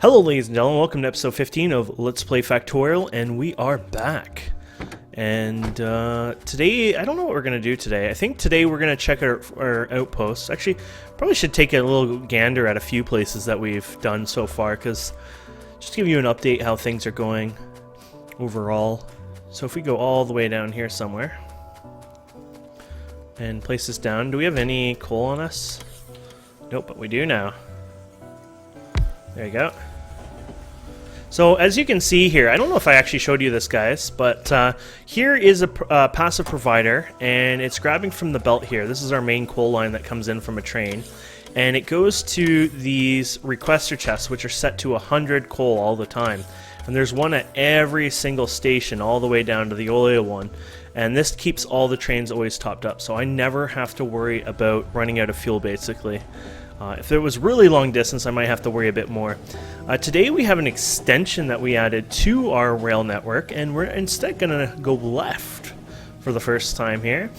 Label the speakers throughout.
Speaker 1: Hello ladies and gentlemen, welcome to episode 15 of Let's Play Factorial, and we are back. And today, I don't know what we're going to do today. I think today we're going to check our outposts. Actually, probably should take a little gander at a few places that we've done so far, because just to give you an update how things are going overall. So if we go all the way down here somewhere, and place this down, do we have any coal on us? Nope, but we do now. There you go. So as you can see here, I don't know if I actually showed you this, guys, but here is a passive provider, and it's grabbing from the belt here. This is our main coal line that comes in from a train, and it goes to these requester chests, which are set to 100 coal all the time. And there's one at every single station, all the way down to the oil one. And this keeps all the trains always topped up, so I never have to worry about running out of fuel, basically. If it was really long distance, I might have to worry a bit more. Today we have an extension that we added to our rail network, and we're instead going to go left for the first time here.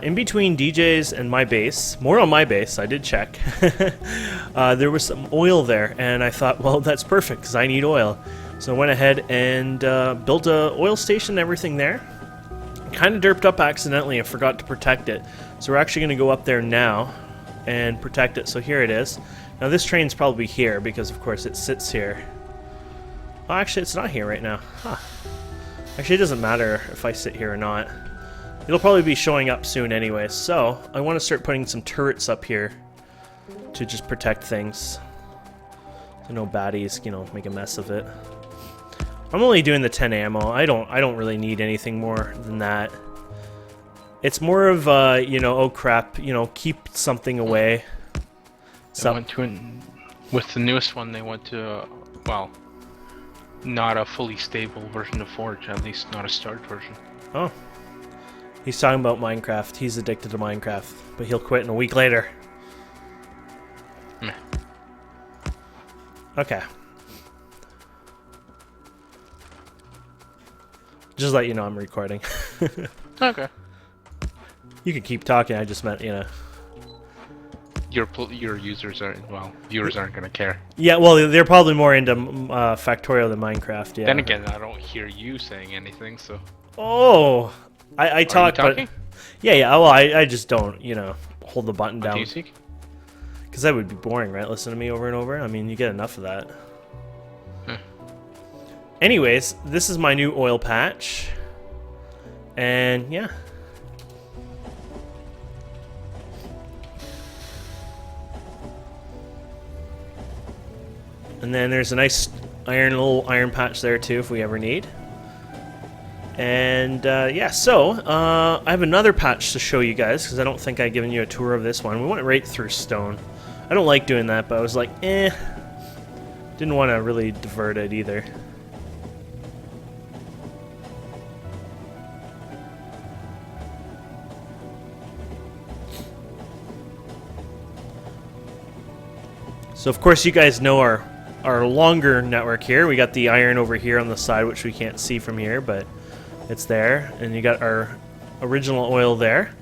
Speaker 1: In between DJ's and my base, more on my base, I did check, there was some oil there, and I thought, well, that's perfect, because I need oil. So I went ahead and built a oil station and everything there. Kind of derped up accidentally and forgot to protect it. So we're actually going to go up there now and protect it. So here it is. Now this train's probably here because of course it sits here. Oh, actually it's not here right now. Huh. Actually it doesn't matter if I sit here or not. It'll probably be showing up soon anyway. So I want to start putting some turrets up here to just protect things. So no baddies, you know, make a mess of it. I'm only doing the 10 ammo. I don't really need anything more than that. It's more of you know, oh crap, you know, keep something away.
Speaker 2: With the newest one, they went to, well, not a fully stable version of Forge, at least not a start version.
Speaker 1: Oh. He's talking about Minecraft. He's addicted to Minecraft, but he'll quit in a week later.
Speaker 2: Meh.
Speaker 1: Okay. Just let you know I'm recording.
Speaker 2: Okay.
Speaker 1: You can keep talking, I just meant, you know.
Speaker 2: Your users aren't, well, viewers aren't gonna care.
Speaker 1: Yeah, well, they're probably more into Factorio than Minecraft, yeah.
Speaker 2: Then again, I don't hear you saying anything, so...
Speaker 1: Oh! I talk,
Speaker 2: Are you talking?
Speaker 1: but... Yeah, well, I just don't, you know, hold the button down. Because that would be boring, right? Listen to me over and over? I mean, you get enough of that. Anyways, this is my new oil patch. And, yeah. And then there's a nice little iron patch there too if we ever need. And yeah, so I have another patch to show you guys because I don't think I've given you a tour of this one. We went right through stone. I don't like doing that, but I was like, didn't want to really divert it either. So of course you guys know our longer network here. We got the iron over here on the side, which we can't see from here, but it's there. And you got our original oil there.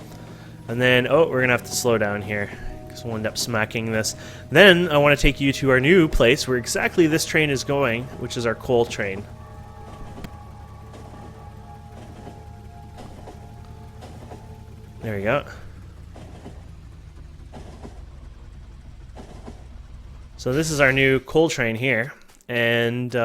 Speaker 1: And then, oh, we're gonna have to slow down here because we'll end up smacking this. Then I want to take you to our new place where exactly this train is going, which is our coal train. There we go. So this is our new coal train here, and we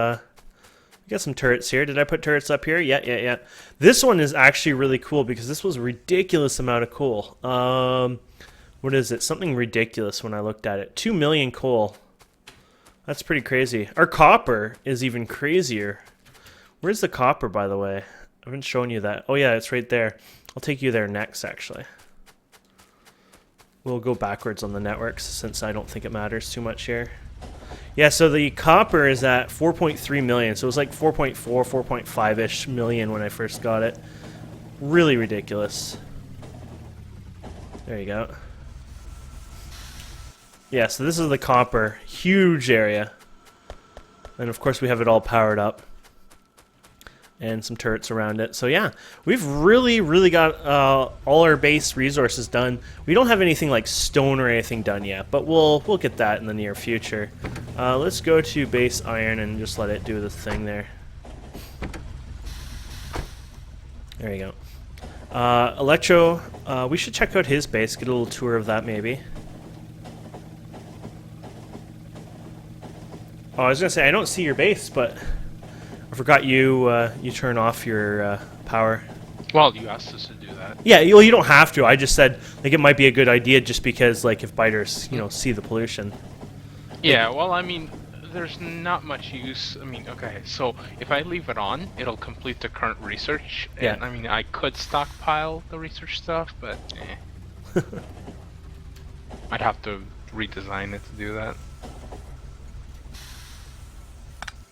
Speaker 1: got some turrets here. Did I put turrets up here? Yeah. This one is actually really cool because this was a ridiculous amount of coal. What is it? Something ridiculous when I looked at it. 2 million coal. That's pretty crazy. Our copper is even crazier. Where's the copper, by the way? I haven't shown you that. Oh yeah, it's right there. I'll take you there next, actually. We'll go backwards on the networks since I don't think it matters too much here. Yeah, so the copper is at 4.3 million. So it was like 4.4, 4.5-ish million when I first got it. Really ridiculous. There you go. Yeah, so this is the copper. Huge area. And of course we have it all powered up. and some turrets around it. So yeah, we've really got all our base resources done. We don't have anything like stone or anything done yet, but we'll get that in the near future. Let's go to base iron and just let it do the thing there. There you go. Electro, we should check out his base, get a little tour of that maybe. Oh, I was gonna say, I don't see your base, but I forgot you you turn off your power.
Speaker 2: Well, you asked us to do that.
Speaker 1: Yeah, you don't have to. I just said like it might be a good idea just because like if biters, you know, see the pollution.
Speaker 2: Yeah, well, I mean, there's not much use. I mean, okay, so if I leave it on, it'll complete the current research. And,
Speaker 1: Yeah.
Speaker 2: I mean, I could stockpile the research stuff, but I'd have to redesign it to do that.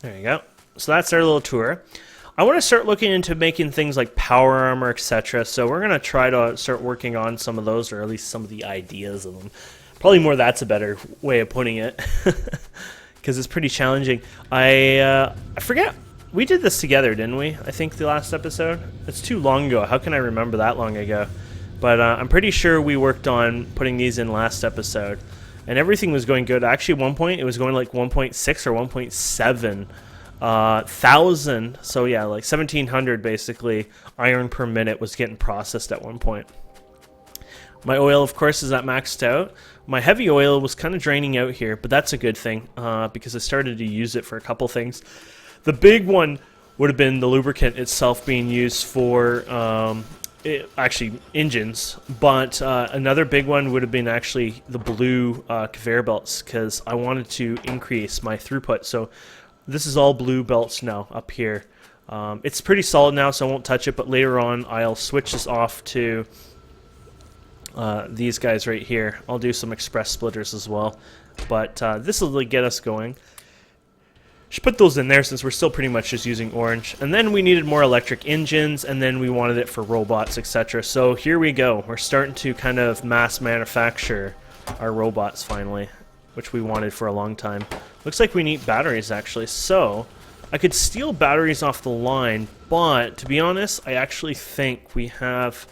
Speaker 1: There you go. So that's our little tour. I want to start looking into making things like power armor, etc. So we're going to try to start working on some of those, or at least some of the ideas of them. Probably more that's a better way of putting it, because it's pretty challenging. I forget, we did this together, didn't we? I think the last episode? It's too long ago. How can I remember that long ago? But I'm pretty sure we worked on putting these in last episode. And everything was going good. Actually, at one point, it was going like 1.6 or 1.7 thousand. So yeah, like 1,700 basically iron per minute was getting processed at one point. My oil, of course, is at maxed out. My heavy oil was kind of draining out here, but that's a good thing because I started to use it for a couple things. The big one would have been the lubricant itself being used for actually engines, but another big one would have been actually the blue conveyor belts, because I wanted to increase my throughput. So this is all blue belts now up here. It's pretty solid now, so I won't touch it, but later on I'll switch this off to these guys right here. I'll do some express splitters as well, but this will get us going. Should put those in there since we're still pretty much just using orange. And then we needed more electric engines, and then we wanted it for robots, etc. So here we go. We're starting to kind of mass manufacture our robots finally, which we wanted for a long time. Looks like we need batteries actually. So I could steal batteries off the line, but to be honest, I actually think we have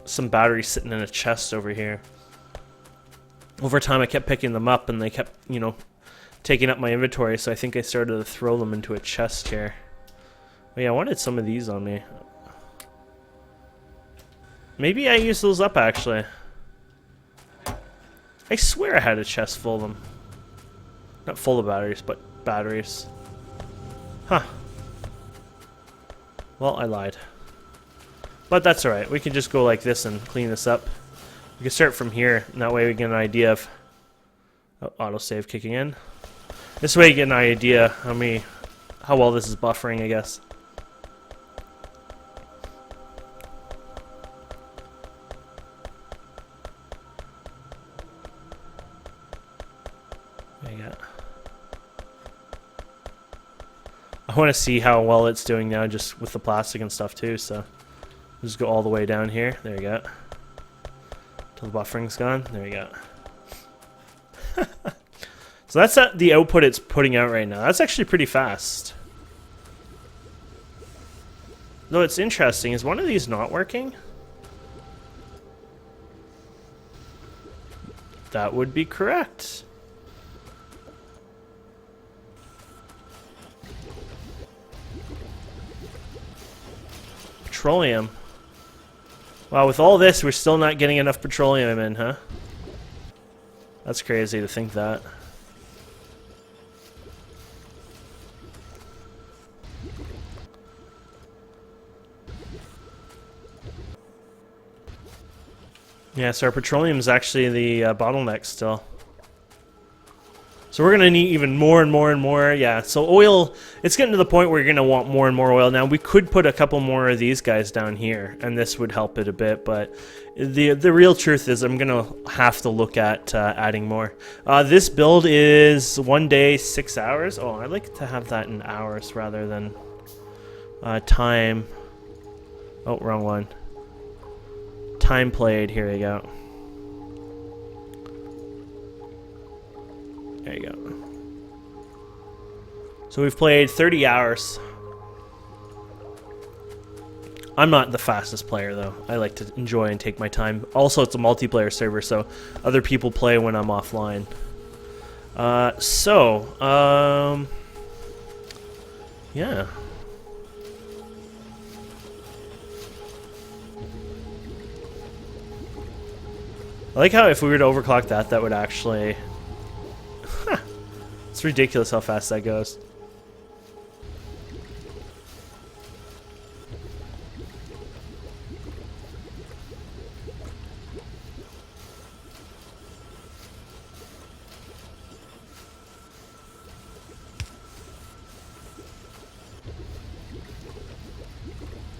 Speaker 1: some batteries sitting in a chest over here. Over time I kept picking them up and they kept, you know, taking up my inventory, so I think I started to throw them into a chest here. Oh yeah, I wanted some of these on me. Maybe I used those up actually. I swear I had a chest full of them. Not full of batteries, but batteries. Huh. Well, I lied. But that's alright. We can just go like this and clean this up. We can start from here, and that way we get an idea of... Oh, autosave kicking in. This way you get an idea how well this is buffering, I guess. There you go. I want to see how well it's doing now, just with the plastic and stuff too, so just go all the way down here. There you go. Till the buffering's gone. There you go. So that's the output it's putting out right now. That's actually pretty fast. Though it's interesting, is one of these not working? That would be correct. Petroleum. Wow, with all this, we're still not getting enough petroleum in, huh? That's crazy to think that. Yeah, so our petroleum is actually the bottleneck still. So we're going to need even more and more and more. Yeah, so oil, it's getting to the point where you're going to want more and more oil. Now, we could put a couple more of these guys down here, and this would help it a bit. But the real truth is I'm going to have to look at adding more. This build is 1 day, 6 hours. Oh, I'd like to have that in hours rather than time. Oh, wrong one. Time played, here we go. There you go. So we've played 30 hours. I'm not the fastest player, though. I like to enjoy and take my time. Also, it's a multiplayer server, so other people play when I'm offline. Yeah. I like how if we were to overclock that, that would actually... It's ridiculous how fast that goes.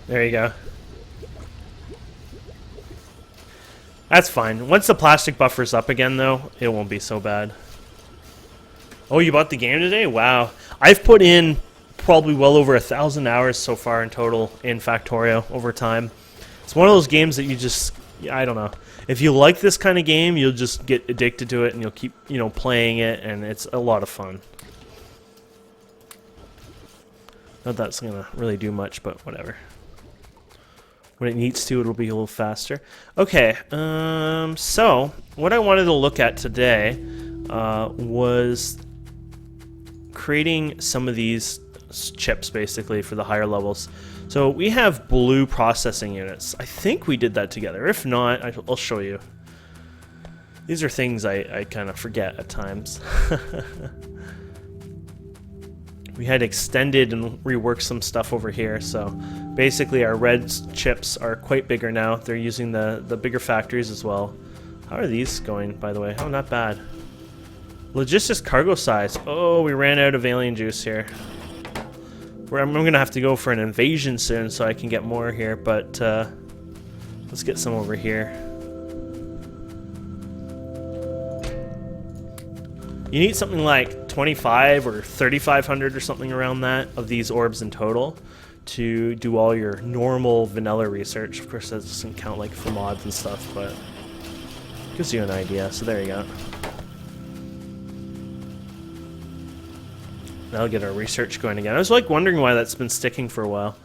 Speaker 1: There you go. That's fine. Once the plastic buffer's up again, though, it won't be so bad. Oh, you bought the game today? Wow. I've put in probably well over 1,000 hours so far in total in Factorio over time. It's one of those games that you just... I don't know. If you like this kind of game, you'll just get addicted to it and you'll keep, playing it, and it's a lot of fun. Not that it's going to really do much, but whatever. When it needs to, it'll be a little faster. Okay, so what I wanted to look at today was creating some of these chips, basically, for the higher levels. So we have blue processing units. I think we did that together. If not, I'll show you. These are things I kind of forget at times. We had extended and reworked some stuff over here, so basically our red chips are quite bigger now. They're using the bigger factories as well. How are these going, by the way? Oh, not bad. Logistics cargo size. Oh, we ran out of alien juice here. I'm going to have to go for an invasion soon so I can get more here, but let's get some over here. You need something like 25 or 3,500 or something around that of these orbs in total to do all your normal vanilla research. Of course, that doesn't count like for mods and stuff, but it gives you an idea. So there you go. That'll get our research going again. I was like wondering why that's been sticking for a while.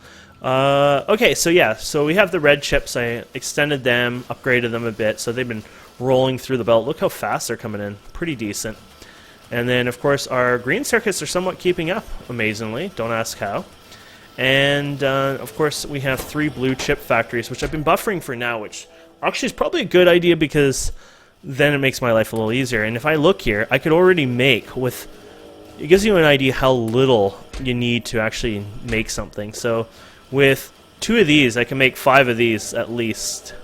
Speaker 1: Okay, so yeah, so we have the red chips. I extended them, upgraded them a bit, so they've been rolling through the belt. Look how fast they're coming in. Pretty decent. And then, of course, our green circuits are somewhat keeping up, amazingly. Don't ask how. And, of course, we have 3 blue chip factories, which I've been buffering for now, which actually is probably a good idea because then it makes my life a little easier. And if I look here, I could already make with... It gives you an idea how little you need to actually make something. So with 2 of these, I can make 5 of these at least.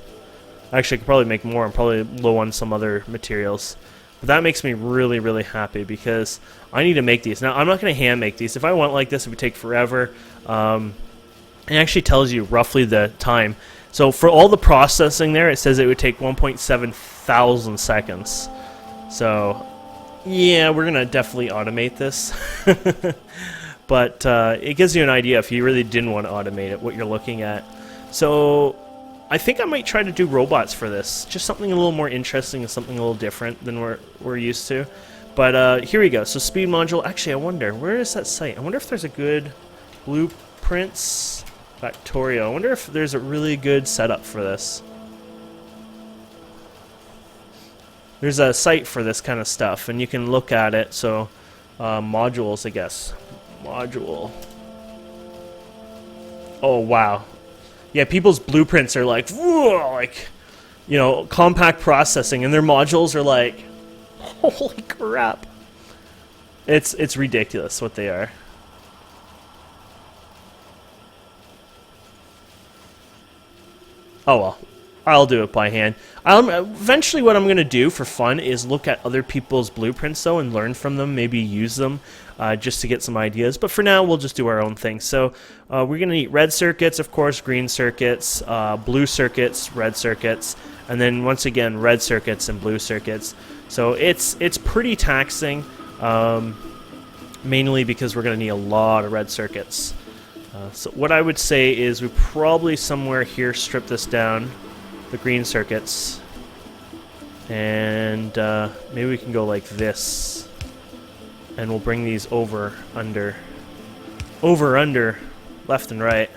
Speaker 1: Actually, I could probably make more. I'm probably low on some other materials. But that makes me really, really happy because I need to make these. Now, I'm not going to hand make these. If I went like this, it would take forever. It actually tells you roughly the time. So for all the processing there, it says it would take 1.7 thousand seconds. So... yeah, we're going to definitely automate this. But it gives you an idea if you really didn't want to automate it, what you're looking at. So I think I might try to do robots for this. Just something a little more interesting and something a little different than we're used to. But here we go. So speed module. Actually, I wonder, where is that site? I wonder if there's a good blueprints Factorio. I wonder if there's a really good setup for this. There's a site for this kind of stuff, and you can look at it. So, modules, I guess. Module. Oh, wow. Yeah, people's blueprints are like, whoa, like, compact processing, and their modules are like, holy crap. It's ridiculous what they are. Oh, well. I'll do it by hand. Eventually what I'm going to do for fun is look at other people's blueprints, though, and learn from them, maybe use them, just to get some ideas. But for now, we'll just do our own thing. So we're going to need red circuits, of course, green circuits, blue circuits, red circuits, and then, once again, red circuits and blue circuits. So it's pretty taxing, mainly because we're going to need a lot of red circuits. So what I would say is we probably somewhere here strip this down, the green circuits, and maybe we can go like this, and we'll bring these over, under, left and right.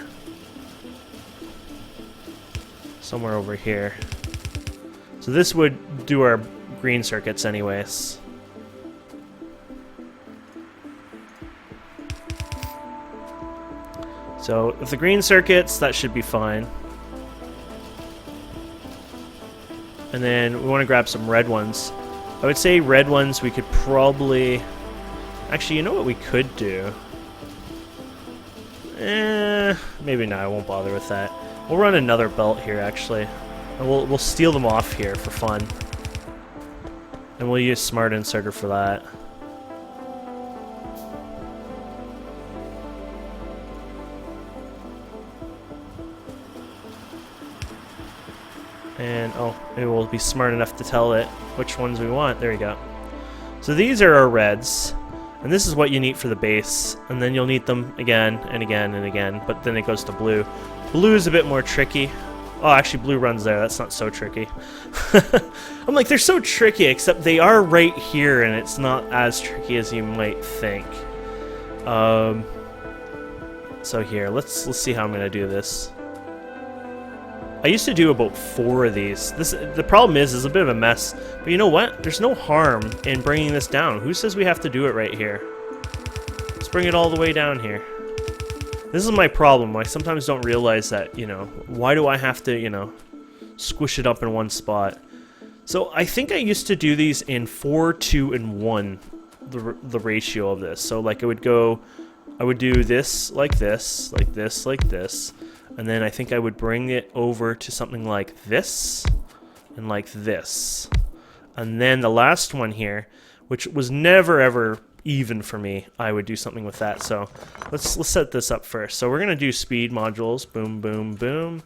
Speaker 1: somewhere over here. So this would do our green circuits anyways. So if the green circuits, that should be fine. And then we want to grab some red ones. I would say red ones we could probably... Actually, you know what we could do? Maybe not, I won't bother with that. We'll run another belt here, actually. And we'll steal them off here for fun. And we'll use Smart Inserter for that. And, oh, maybe we'll be smart enough to tell it which ones we want. There we go. So these are our reds. And this is what you need for the base. And then you'll need them again and again and again. But then it goes to blue. Blue is a bit more tricky. Oh, actually, blue runs there. That's not so tricky. I'm like, they're so tricky, except they are right here, and it's not as tricky as you might think. So here, let's see how I'm going to do this. I used to do about 4 of these. The problem is it's a bit of a mess. But you know what? There's no harm in bringing this down. Who says we have to do it right here? Let's bring it all the way down here. This is my problem. I sometimes don't realize that, you know, why do I have to, you know, squish it up in one spot? So I think I used to do these in 4, 2, and 1, the ratio of this. So like I would do this, like this, like this, like this. And then I think I would bring it over to something like this and like this. And then the last one here, which was never ever even for me, I would do something with that. So let's set this up first. So we're going to do speed modules, boom, boom, boom.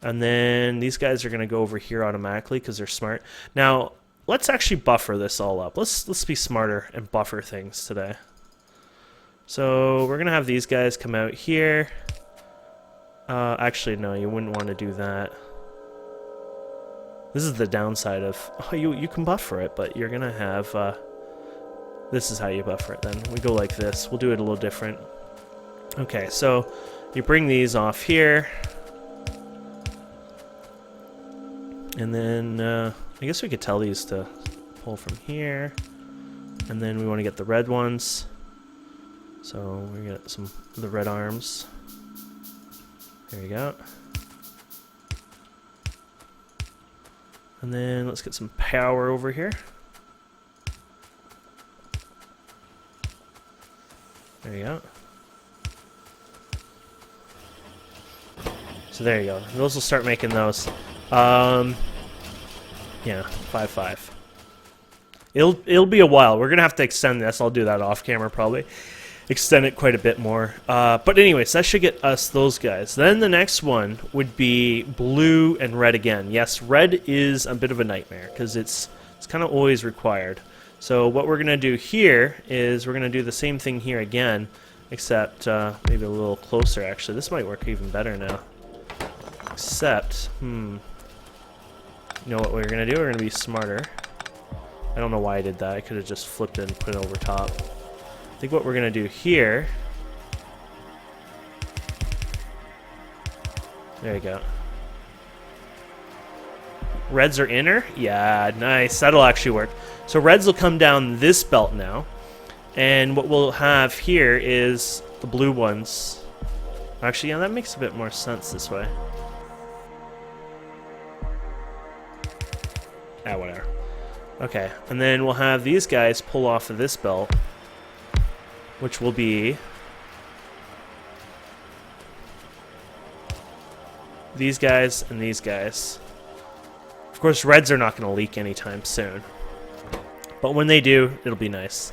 Speaker 1: And then these guys are going to go over here automatically because they're smart. Now, let's actually buffer this all up. Let's be smarter and buffer things today. So we're going to have these guys come out here. Actually, no, you wouldn't want to do that. This is the downside of... Oh, you can buffer it, but you're going to have... this is how you buffer it then. We go like this. We'll do it a little different. Okay, so you bring these off here. And then I guess we could tell these to pull from here. And then we want to get the red ones. So we get some of the red arms. There you go. And then let's get some power over here. There you go. So there you go. Those will start making those. Yeah, 5-5. It'll be a while. We're gonna have to extend this. I'll do that off camera probably. Extend it quite a bit more. But anyways, that should get us those guys. Then the next one would be blue and red again. Yes, red is a bit of a nightmare because it's kind of always required. So what we're going to do here is we're going to do the same thing here again, except maybe a little closer actually. This might work even better now. Except, you know what we're going to do? We're going to be smarter. I don't know why I did that. I could have just flipped it and put it over top. I think what we're going to do here... There you go. Reds are inner? Yeah, nice. That'll actually work. So reds will come down this belt now. And what we'll have here is the blue ones. Actually, yeah, that makes a bit more sense this way. Ah, whatever. Okay, and then we'll have these guys pull off of this belt, which will be these guys and these guys. Of course, reds are not going to leak anytime soon. But when they do, it'll be nice.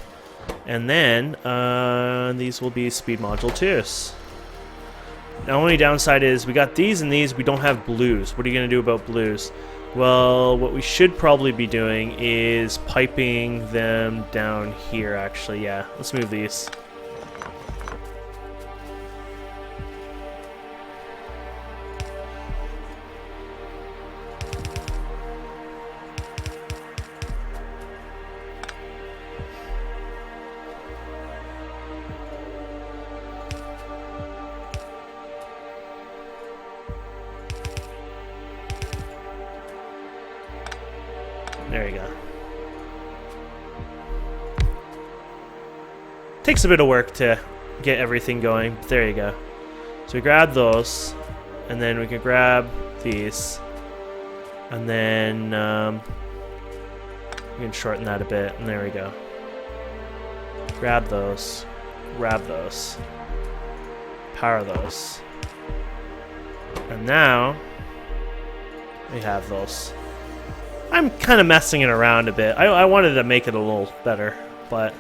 Speaker 1: And then, these will be speed module 2s. The only downside is we got these and these, we don't have blues. What are you going to do about blues? Well, what we should probably be doing is piping them down here, actually. Yeah, let's move these. There you go. Takes a bit of work to get everything going, but there you go. So we grab those, and then we can grab these, and then we can shorten that a bit, and there we go. Grab those, power those, and now we have those. I'm kind of messing it around a bit. I wanted to make it a little better, but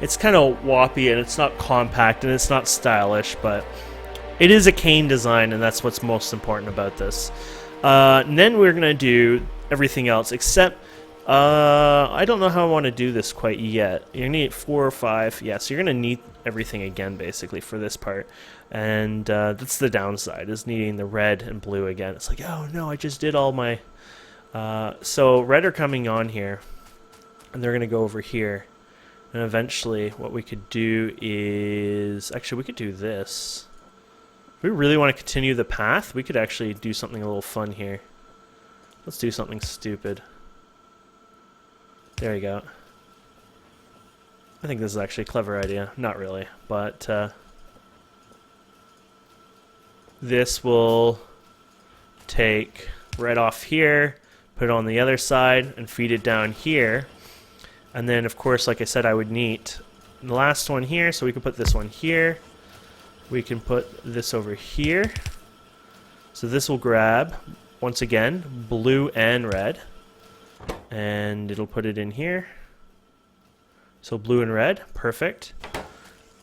Speaker 1: it's kind of woppy and it's not compact and it's not stylish, but it is a cane design, and that's what's most important about this. And then we're going to do everything else, except I don't know how I want to do this quite yet. You're going to need 4 or 5. Yeah, so you're going to need everything again, basically, for this part. And that's the downside, is needing the red and blue again. It's like, oh no, I just did all my... so red are coming on here, and they're going to go over here. And eventually what we could do is... Actually, we could do this. If we really want to continue the path, we could actually do something a little fun here. Let's do something stupid. There you go. I think this is actually a clever idea. Not really, but this will take red off here, put it on the other side, and feed it down here. And then, of course, like I said, I would need the last one here, so we can put this one here. We can put this over here. So this will grab, once again, blue and red. And it'll put it in here. So blue and red, perfect.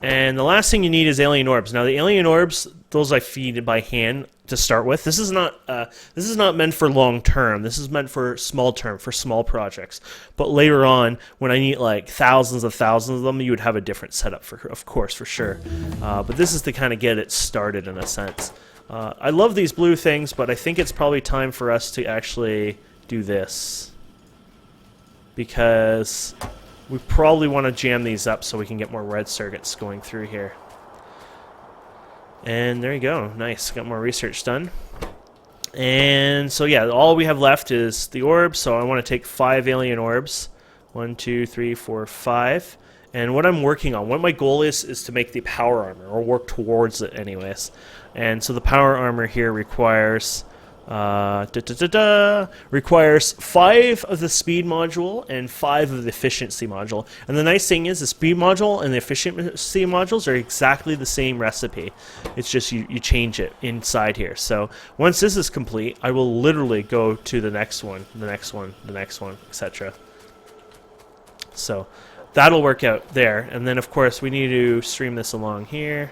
Speaker 1: And the last thing you need is alien orbs. Now the alien orbs, those I feed by hand to start with. This is not meant for long term. This is meant for small term, for small projects. But later on, when I need like thousands of them, you would have a different setup, of course, for sure. But this is to kind of get it started in a sense. I love these blue things, but I think it's probably time for us to actually do this, because we probably want to jam these up so we can get more red circuits going through here. And there you go. Nice. Got more research done. And so yeah, all we have left is the orbs. So I want to take 5 alien orbs. 1, 2, 3, 4, 5. And what I'm working on, what my goal is to make the power armor, or work towards it anyways. And so the power armor here requires... requires 5 of the speed module and 5 of the efficiency module. And the nice thing is the speed module and the efficiency modules are exactly the same recipe. It's just you change it inside here. So once this is complete, I will literally go to the next one, the next one, the next one, etc. So that'll work out there. And then of course we need to stream this along here.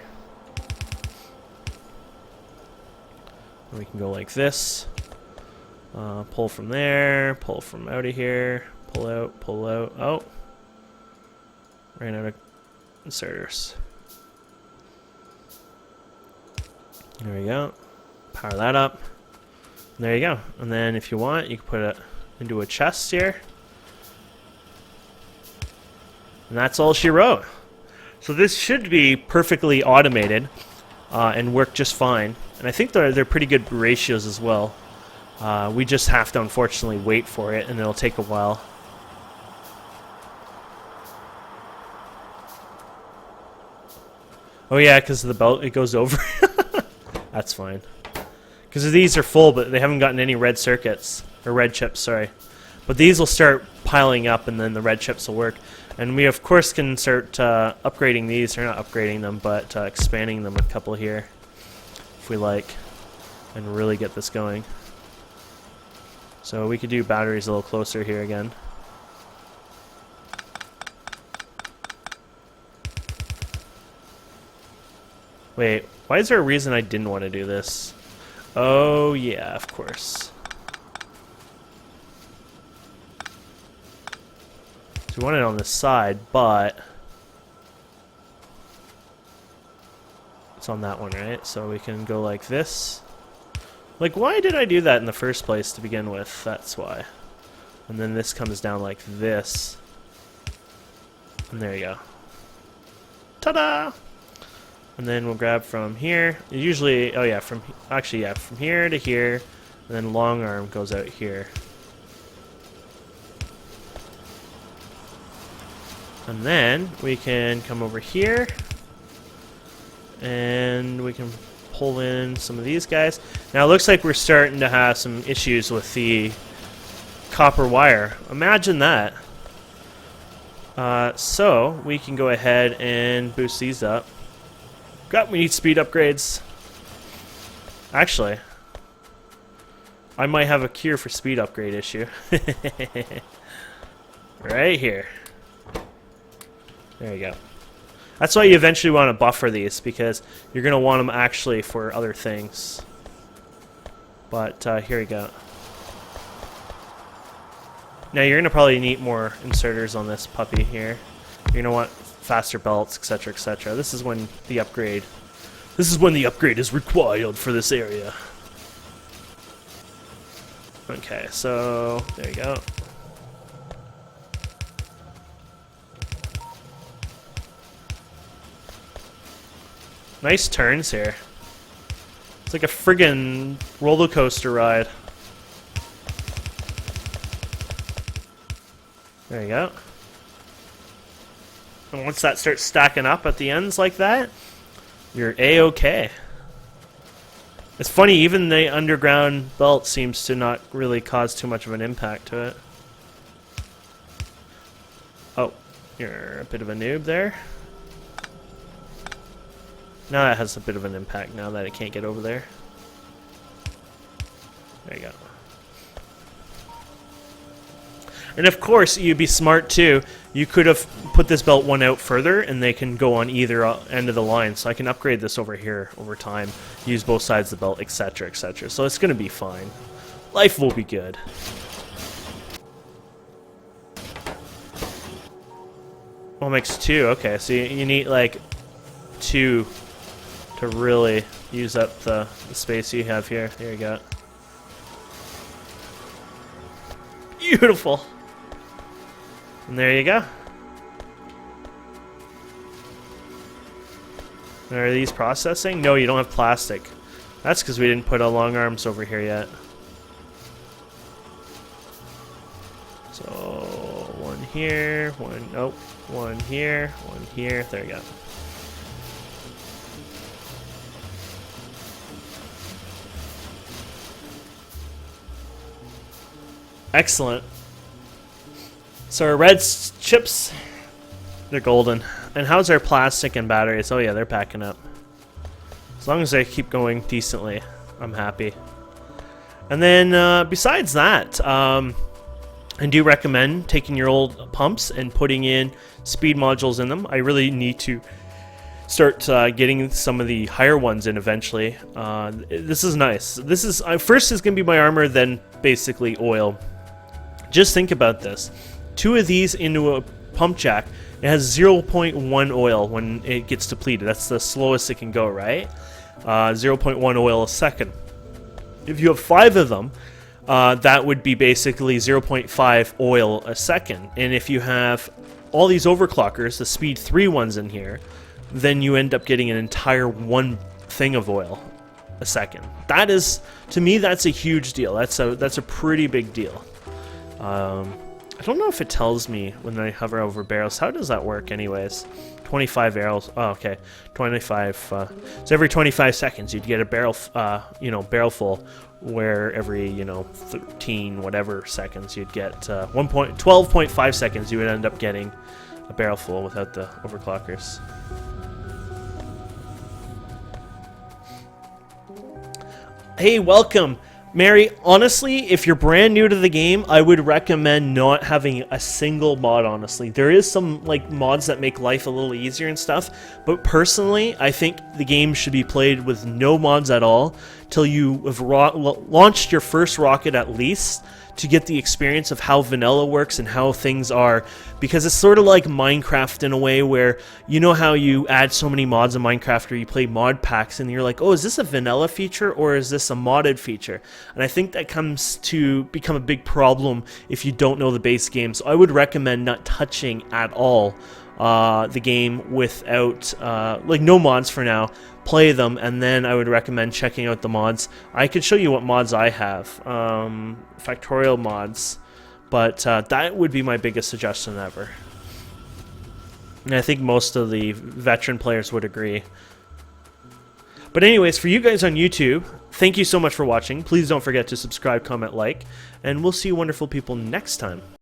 Speaker 1: We can go like this, pull from there, pull from out of here, pull out, oh, ran out of inserters. There we go, power that up, and there you go. And then if you want, you can put it into a chest here. And that's all she wrote. So this should be perfectly automated and work just fine. And I think they're pretty good ratios as well. We just have to unfortunately wait for it, and it'll take a while. Oh yeah, because of the belt, it goes over. That's fine. Because these are full, but they haven't gotten any red circuits. Or red chips, sorry. But these will start piling up, and then the red chips will work. And we, of course, can start upgrading these. Or not upgrading them, but expanding them a couple here. If we like, and really get this going. So we could do batteries a little closer here again. Wait, why is there a reason I didn't want to do this? Oh yeah, of course. So we want it on this side, but it's on that one, right? So we can go like this. Like, why did I do that in the first place to begin with? That's why. And then this comes down like this. And there you go. Ta-da! And then we'll grab from here. Usually, oh yeah, from here to here. And then long arm goes out here. And then we can come over here and we can pull in some of these guys. Now it looks like we're starting to have some issues with the copper wire. Imagine that. So we can go ahead and boost these up. God, we need speed upgrades. Actually, I might have a cure for speed upgrade issue. Right here. There you go. That's why you eventually want to buffer these, because you're going to want them actually for other things. But here we go. Now you're going to probably need more inserters on this puppy here. You're going to want faster belts, etc., etc. This is when the upgrade is required for this area. Okay, so there you go. Nice turns here. It's like a friggin' roller coaster ride. There you go. And once that starts stacking up at the ends like that, you're A-okay. It's funny, even the underground belt seems to not really cause too much of an impact to it. Oh, you're a bit of a noob there. Now that has a bit of an impact now that it can't get over there. There you go. And of course, you'd be smart too. You could have put this belt one out further and they can go on either end of the line. So I can upgrade this over here over time, use both sides of the belt, etc., etc. So it's going to be fine. Life will be good. Well, makes two. Okay, so you need like two to really use up the space you have here. There you go. Beautiful. And there you go. Are these processing? No, you don't have plastic. That's because we didn't put a long arms over here yet. So one here, one, nope, one here, one here. There you go. Excellent. So our red chips, they're golden. And how's our plastic and batteries? Oh yeah, they're packing up. As long as they keep going decently, I'm happy. And then besides that, I do recommend taking your old pumps and putting in speed modules in them. I really need to start getting some of the higher ones in eventually. This is nice. This is first is going to be my armor, then basically oil. Just think about this. 2 of these into a pump jack, it has 0.1 oil when it gets depleted. That's the slowest it can go, right? 0.1 oil a second. If you have 5 of them, that would be basically 0.5 oil a second. And if you have all these overclockers, the speed 3 ones in here, then you end up getting an entire 1 thing of oil a second. That is, to me, that's a huge deal. That's a pretty big deal. I don't know if it tells me when I hover over barrels. How does that work anyways? 25 barrels. Oh, okay. 25. So every 25 seconds you'd get a barrel, barrel full, where every, 13 whatever seconds you'd get 12.5 seconds you would end up getting a barrel full without the overclockers. Hey, welcome. Mary, honestly, if you're brand new to the game, I would recommend not having a single mod, honestly. There is some mods that make life a little easier and stuff, but personally, I think the game should be played with no mods at all till you have launched your first rocket at least, to get the experience of how vanilla works and how things are, because it's sort of like Minecraft in a way where, you know how you add so many mods in Minecraft or you play mod packs and you're like, oh, is this a vanilla feature or is this a modded feature? And I think that comes to become a big problem if you don't know the base game. So I would recommend not touching at all the game without no mods for now. Play them, and then I would recommend checking out the mods. I could show you what mods I have, Factorio mods, but that would be my biggest suggestion ever. And I think most of the veteran players would agree. But anyways, for you guys on YouTube, thank you so much for watching. Please don't forget to subscribe, comment, like, and we'll see you wonderful people next time.